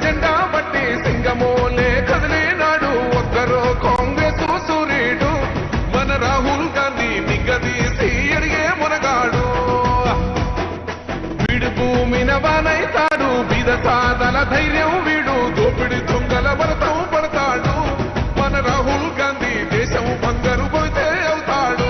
జెండా బట్టి సింగమోలే కదిలినాడు ఒక్కరో కాంగ్రెస్ సూర్యుడు మన రాహుల్ గాంధీ నిగ్గదీసి అడిగే మునగాడు వీడు భూమిన వానైతాడు బీద సాదల ధైర్యం వీడు దోపిడి దొంగల భరతం పడతాడు మన రాహుల్ గాంధీ దేశం బంగారు పోతే అవుతాడు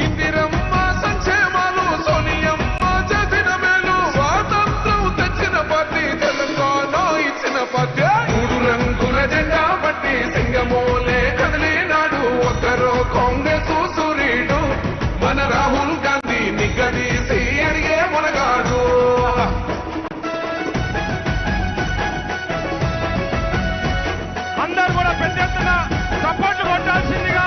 ఇందిరమ్మ సంక్షేమాలు సోనియమ్మ చేసిన మేలు స్వాతంత్రం తెచ్చిన పార్టీ తెలంగాణ ఇచ్చిన పార్టీ మూడు రంగుల జెండా బట్టి సింగమోలే కదిలినాడు ఒక్కరో కాంగ్రెస్ సూర్యుడు మన రాహుల్ గాంధీ నిగ్గదీసి అడిగే మునగాడు అందరూ కూడా పెద్ద ఎత్తున సపోర్ట్ కొట్టాల్సిందిగా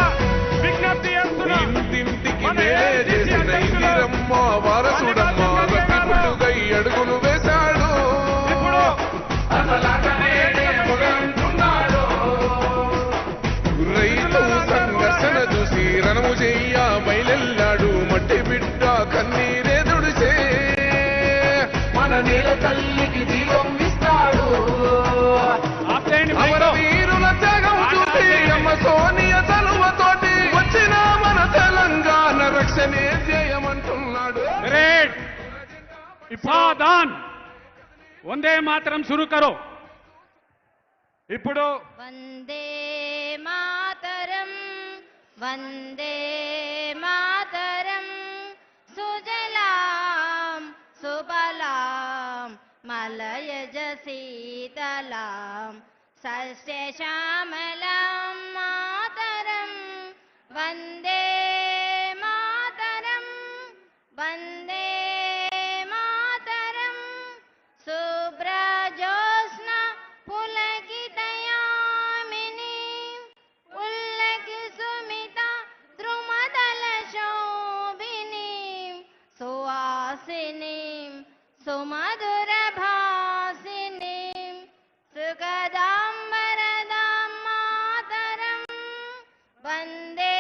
విజ్ఞప్తి చేస్తున్నా. ఇంటింటికి మేలే చేసిన ఇందిరమ్మ వారసుడమ్మ గట్టిపుట్టుగై అడుగులు వేశాడు ఇప్పుడు రైతు సంఘర్షణ చూసి రణము చెయ్య మైలెల్లాడు మట్టి బిడ్డ కన్నీరే దుడిచే మన నేల తల్లికి జీవం ఇస్తాడు అమర వీరుల త్యాగం చూసి అమ్మ సోనియ తలువతోటి వచ్చిన మన తెలంగాణ రక్షణే చేయమంటున్నాడు ग्रेट सावधान వందే మాత్రం शुरू करो ఇప్పుడు వందే మాతరం వందే మాతరం సుజలాం సుబలాం మలయజ శీతలాం సస్యశ్యామలాం మాతరం వందే మాతరం వందే మాతరం శుభ్రజోత్స్న పులకితయామిని ఉల్లకి సుమిత ద్రుమదల శోభిని సువాసిని సుమధుర భాసిని సుగదాం వరదాం మాతరం వందే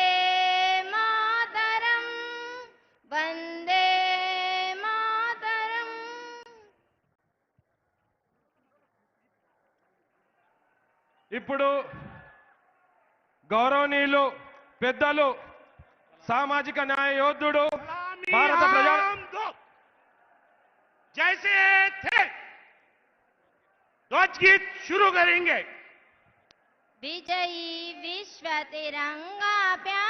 మాతరం వందే మాతరం. ఇప్పుడు గౌరవనీయులు పెద్దలు సామాజిక న్యాయ యోధుడు భారత ప్రజా जैसे थे ध्वज गीत शुरू करेंगे विजयी विश्व तिरंगा प्यार